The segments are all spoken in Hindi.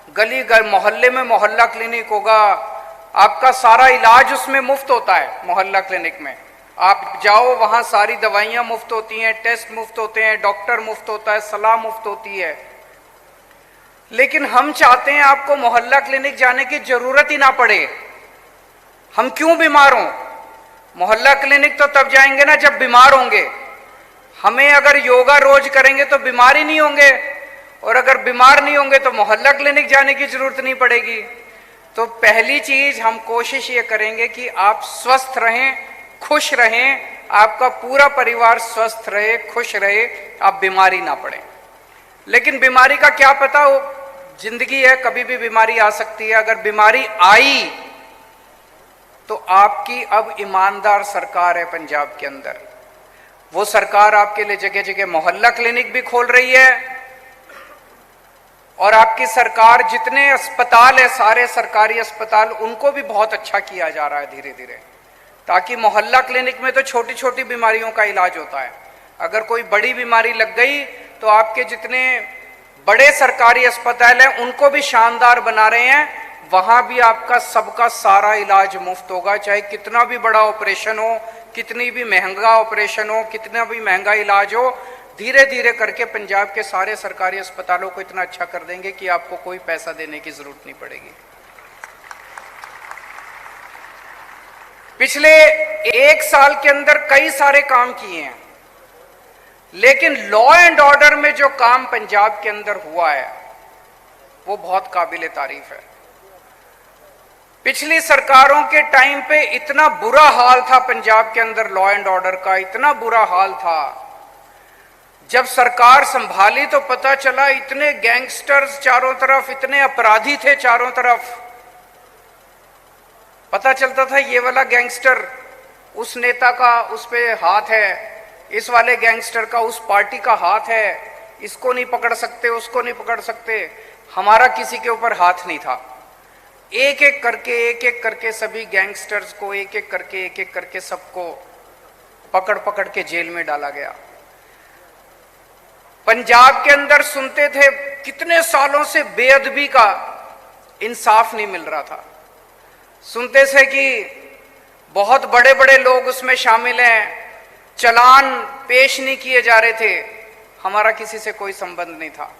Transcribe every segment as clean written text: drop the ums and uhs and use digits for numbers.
गली मोहल्ले में मोहल्ला क्लिनिक होगा, आपका सारा इलाज उसमें मुफ्त होता है। मोहल्ला क्लिनिक में आप जाओ, वहां सारी दवाइयां मुफ्त होती हैं, टेस्ट मुफ्त होते हैं, डॉक्टर मुफ्त होता है, सलाह मुफ्त होती है। लेकिन हम चाहते हैं आपको मोहल्ला क्लिनिक जाने की जरूरत ही ना पड़े। हम क्यों बीमार हों? मोहल्ला क्लिनिक तो तब जाएंगे ना जब बीमार होंगे। हमें अगर योगा रोज करेंगे तो बीमार ही नहीं होंगे, और अगर बीमार नहीं होंगे तो मोहल्ला क्लिनिक जाने की जरूरत नहीं पड़ेगी। तो पहली चीज हम कोशिश ये करेंगे कि आप स्वस्थ रहें, खुश रहें, आपका पूरा परिवार स्वस्थ रहे, खुश रहे, आप बीमारी ना पड़े। लेकिन बीमारी का क्या पता हो, जिंदगी है, कभी भी बीमारी आ सकती है। अगर बीमारी आई तो आपकी अब ईमानदार सरकार है पंजाब के अंदर। वो सरकार आपके लिए जगह जगह मोहल्ला क्लिनिक भी खोल रही है, और आपकी सरकार जितने अस्पताल है, सारे सरकारी अस्पताल, उनको भी बहुत अच्छा किया जा रहा है धीरे धीरे, ताकि मोहल्ला क्लिनिक में तो छोटी छोटी बीमारियों का इलाज होता है। अगर कोई बड़ी बीमारी लग गई तो आपके जितने बड़े सरकारी अस्पताल हैं उनको भी शानदार बना रहे हैं। वहां भी आपका सबका सारा इलाज मुफ्त होगा, चाहे कितना भी बड़ा ऑपरेशन हो, कितनी भी महंगा ऑपरेशन हो, कितना भी महंगा इलाज हो। धीरे धीरे करके पंजाब के सारे सरकारी अस्पतालों को इतना अच्छा कर देंगे कि आपको कोई पैसा देने की जरूरत नहीं पड़ेगी। पिछले 1 साल के अंदर कई सारे काम किए हैं, लेकिन लॉ एंड ऑर्डर में जो काम पंजाब के अंदर हुआ है वो बहुत काबिले तारीफ है। पिछली सरकारों के टाइम पे इतना बुरा हाल था पंजाब के अंदर, लॉ एंड ऑर्डर का इतना बुरा हाल था। जब सरकार संभाली तो पता चला इतने गैंगस्टर्स चारों तरफ, इतने अपराधी थे चारों तरफ। पता चलता था ये वाला गैंगस्टर उस नेता का उस पे हाथ है, इस वाले गैंगस्टर का उस पार्टी का हाथ है, इसको नहीं पकड़ सकते, उसको नहीं पकड़ सकते। हमारा किसी के ऊपर हाथ नहीं था। एक एक करके सभी गैंगस्टर्स को एक एक करके सबको पकड़ पकड़ के जेल में डाला गया। पंजाब के अंदर सुनते थे कितने सालों से बेअदबी का इंसाफ नहीं मिल रहा था। सुनते थे कि बहुत बड़े बड़े लोग उसमें शामिल हैं, चालान पेश नहीं किए जा रहे थे। हमारा किसी से कोई संबंध नहीं था।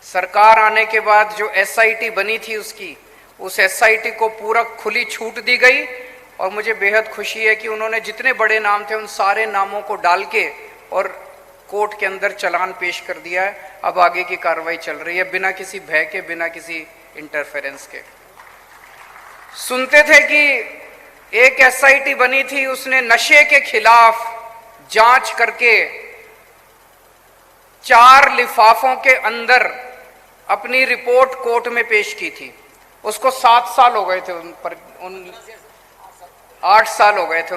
सरकार आने के बाद जो एसआईटी बनी थी उस एसआईटी को पूरा खुली छूट दी गई, और मुझे बेहद खुशी है कि उन्होंने जितने बड़े नाम थे उन सारे नामों को डाल के और कोर्ट के अंदर चालान पेश कर दिया है। अब आगे की कार्रवाई चल रही है बिना किसी भय के, बिना किसी इंटरफेरेंस के। सुनते थे कि एक एसआईटी बनी थी, उसने नशे के खिलाफ जांच करके 4 लिफाफों के अंदर अपनी रिपोर्ट कोर्ट में पेश की थी। उसको 7 साल हो गए थे, उन 8 साल हो गए थे।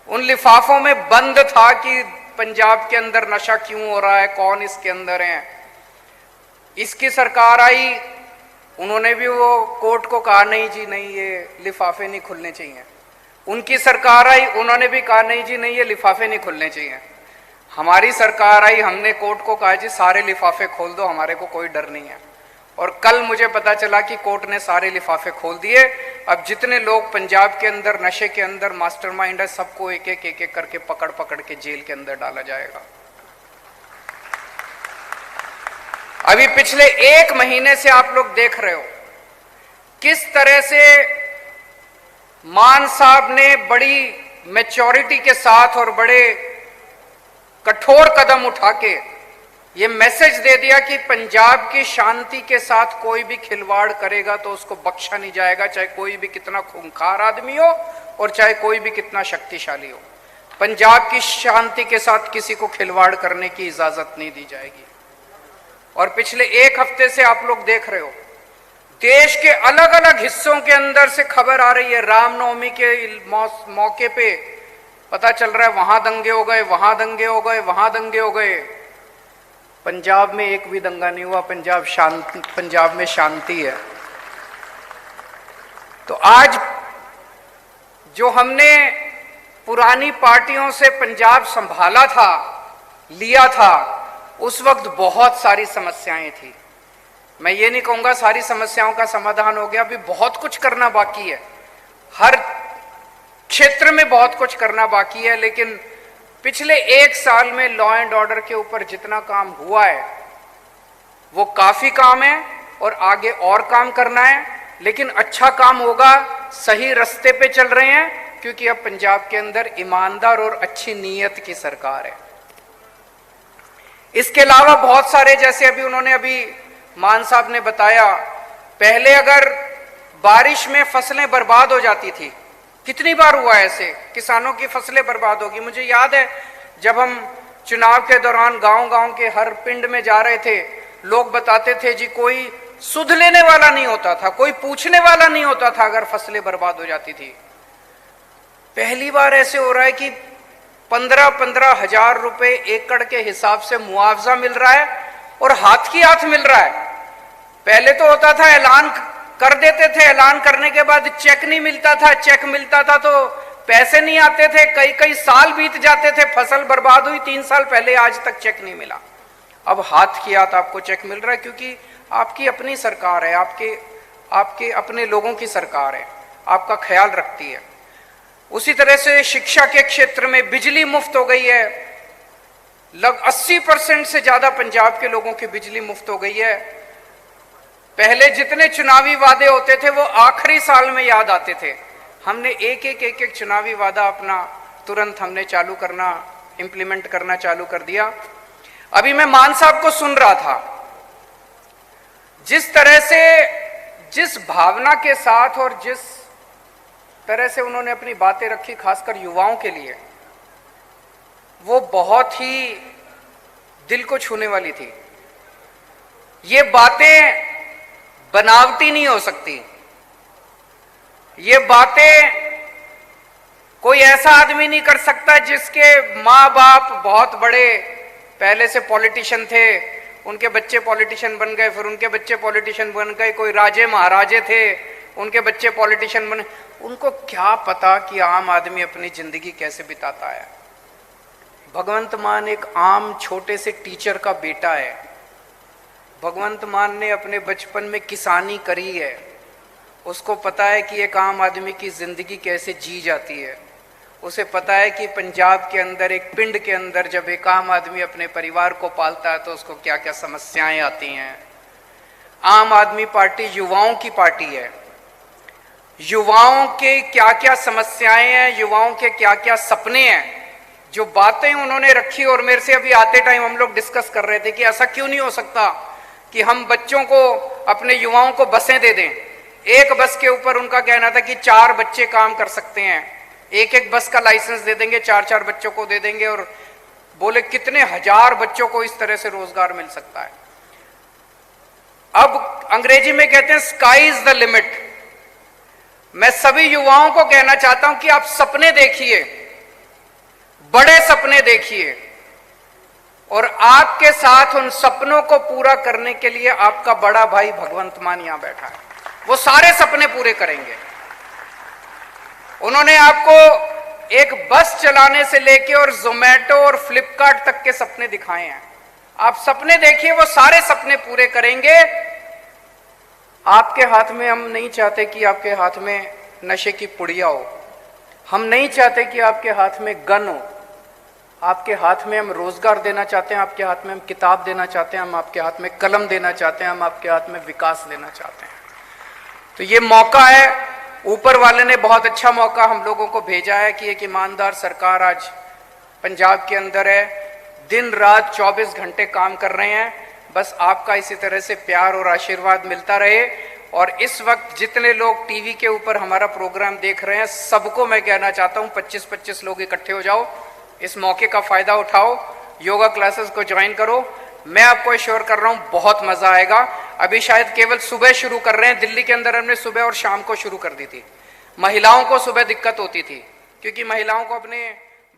उन लिफाफों में बंद था कि पंजाब के अंदर नशा क्यों हो रहा है, कौन इसके अंदर है। इसकी सरकार आई, उन्होंने भी वो कोर्ट को कहा नहीं जी नहीं, ये लिफाफे नहीं खुलने चाहिए। उनकी सरकार आई, उन्होंने भी कहा नहीं जी नहीं, ये लिफाफे नहीं खुलने चाहिए। हमारी सरकार आई, हमने कोर्ट को कहा जी सारे लिफाफे खोल दो, हमारे को कोई डर नहीं है। और कल मुझे पता चला कि कोर्ट ने सारे लिफाफे खोल दिए। अब जितने लोग पंजाब के अंदर नशे के अंदर मास्टरमाइंड है, सबको एक एक करके पकड़ पकड़ के जेल के अंदर डाला जाएगा। अभी पिछले 1 महीने से आप लोग देख रहे हो किस तरह से मान साहब ने बड़ी मैच्योरिटी के साथ और बड़े कठोर कदम उठा के ये मैसेज दे दिया कि पंजाब की शांति के साथ कोई भी खिलवाड़ करेगा तो उसको बख्शा नहीं जाएगा, चाहे कोई भी कितना खूंखार आदमी हो और चाहे कोई भी कितना शक्तिशाली हो। पंजाब की शांति के साथ किसी को खिलवाड़ करने की इजाजत नहीं दी जाएगी। और पिछले 1 हफ्ते से आप लोग देख रहे हो देश के अलग अलग हिस्सों के अंदर से खबर आ रही है, रामनवमी के मौके पे पता चल रहा है वहां दंगे हो गए, वहां दंगे हो गए, वहां दंगे हो गए। पंजाब में एक भी दंगा नहीं हुआ। पंजाब में शांति है। तो आज जो हमने पुरानी पार्टियों से पंजाब संभाला था, लिया था, उस वक्त बहुत सारी समस्याएं थी। मैं ये नहीं कहूंगा सारी समस्याओं का समाधान हो गया, अभी बहुत कुछ करना बाकी है, हर क्षेत्र में बहुत कुछ करना बाकी है। लेकिन पिछले 1 साल में लॉ एंड ऑर्डर के ऊपर जितना काम हुआ है वो काफी काम है और आगे और काम करना है, लेकिन अच्छा काम होगा, सही रास्ते पे चल रहे हैं, क्योंकि अब पंजाब के अंदर ईमानदार और अच्छी नीयत की सरकार है। इसके अलावा बहुत सारे, जैसे अभी मान साहब ने बताया, पहले अगर बारिश में फसलें बर्बाद हो जाती थी, कितनी बार हुआ ऐसे, किसानों की फसलें बर्बाद होगी। मुझे याद है जब हम चुनाव के दौरान गांव-गांव के हर पिंड में जा रहे थे, लोग बताते थे जी कोई सुध लेने वाला नहीं होता था, कोई पूछने वाला नहीं होता था अगर फसलें बर्बाद हो जाती थी। पहली बार ऐसे हो रहा है कि 15-15 हजार रुपए एकड़ के हिसाब से मुआवजा मिल रहा है और हाथ की हाथ मिल रहा है। पहले तो होता था ऐलान कर देते थे, ऐलान करने के बाद चेक नहीं मिलता था, चेक मिलता था तो पैसे नहीं आते थे, कई साल बीत जाते थे, फसल बर्बाद हुई 3 साल पहले, आज तक चेक नहीं मिला। अब हाथ की हाथ आपको चेक मिल रहा है, क्योंकि आपकी अपनी सरकार है, आपके अपने लोगों की सरकार है, आपका ख्याल रखती है। उसी तरह से शिक्षा के क्षेत्र में बिजली मुफ्त हो गई है, लगभग 80% से ज्यादा पंजाब के लोगों की बिजली मुफ्त हो गई है। पहले जितने चुनावी वादे होते थे वो आखिरी साल में याद आते थे, हमने एक चुनावी वादा अपना तुरंत हमने चालू करना, इंप्लीमेंट करना चालू कर दिया। अभी मैं मान साहब को सुन रहा था, जिस तरह से, जिस भावना के साथ और जिस तरह से उन्होंने अपनी बातें रखी, खासकर युवाओं के लिए, वो बहुत ही दिल को छूने वाली थी। ये बातें बनावटी नहीं हो सकती, ये बातें कोई ऐसा आदमी नहीं कर सकता जिसके माँ बाप बहुत बड़े पहले से पॉलिटिशियन थे, उनके बच्चे पॉलिटिशियन बन गए, फिर उनके बच्चे पॉलिटिशियन बन गए, कोई राजे महाराजे थे, उनके बच्चे पॉलिटिशियन बने। उनको क्या पता कि आम आदमी अपनी जिंदगी कैसे बिताता है। भगवंत मान एक आम छोटे से टीचर का बेटा है। भगवंत मान ने अपने बचपन में किसानी करी है, उसको पता है कि एक आम आदमी की जिंदगी कैसे जी जाती है। उसे पता है कि पंजाब के अंदर, एक पिंड के अंदर, जब एक आम आदमी अपने परिवार को पालता है तो उसको क्या क्या समस्याएं आती हैं। आम आदमी पार्टी युवाओं की पार्टी है, युवाओं के क्या क्या समस्याएं हैं, युवाओं के क्या क्या सपने हैं, जो बातें उन्होंने रखी। और मेरे से अभी आते टाइम हम लोग डिस्कस कर रहे थे कि ऐसा क्यों नहीं हो सकता कि हम बच्चों को, अपने युवाओं को बसें दे दें। एक बस के ऊपर उनका कहना था कि 4 बच्चे काम कर सकते हैं, एक बस का लाइसेंस दे देंगे, 4-4 बच्चों को दे देंगे, और बोले कितने हजार बच्चों को इस तरह से रोजगार मिल सकता है। अब अंग्रेजी में कहते हैं स्काई इज द लिमिट। मैं सभी युवाओं को कहना चाहता हूं कि आप सपने देखिए, बड़े सपने देखिए, और आपके साथ उन सपनों को पूरा करने के लिए आपका बड़ा भाई भगवंत मान यहां बैठा है, वो सारे सपने पूरे करेंगे। उन्होंने आपको एक बस चलाने से लेके और जोमेटो और फ्लिपकार्ट तक के सपने दिखाए हैं। आप सपने देखिए, वो सारे सपने पूरे करेंगे। आपके हाथ में, हम नहीं चाहते कि आपके हाथ में नशे की पुड़िया हो, हम नहीं चाहते कि आपके हाथ में गन हो, आपके हाथ में हम रोजगार देना चाहते हैं, आपके हाथ में हम किताब देना चाहते हैं, हम आपके हाथ में कलम देना चाहते हैं, हम आपके हाथ में विकास देना चाहते हैं। तो ये मौका है, ऊपर वाले ने बहुत अच्छा मौका हम लोगों को भेजा है कि एक ईमानदार सरकार आज पंजाब के अंदर है, दिन रात 24 घंटे काम कर रहे हैं। बस आपका इसी तरह से प्यार और आशीर्वाद मिलता रहे। और इस वक्त जितने लोग टीवी के ऊपर हमारा प्रोग्राम देख रहे हैं, सबको मैं कहना चाहता हूं 25-25 लोग इकट्ठे हो जाओ, इस मौके का फायदा उठाओ, योगा क्लासेस को ज्वाइन करो। मैं आपको एश्योर कर रहा हूं बहुत मजा आएगा। अभी शायद केवल सुबह शुरू कर रहे हैं, दिल्ली के अंदर हमने सुबह और शाम को शुरू कर दी थी। महिलाओं को सुबह दिक्कत होती थी, क्योंकि महिलाओं को अपने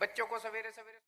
बच्चों को सवेरे सवेरे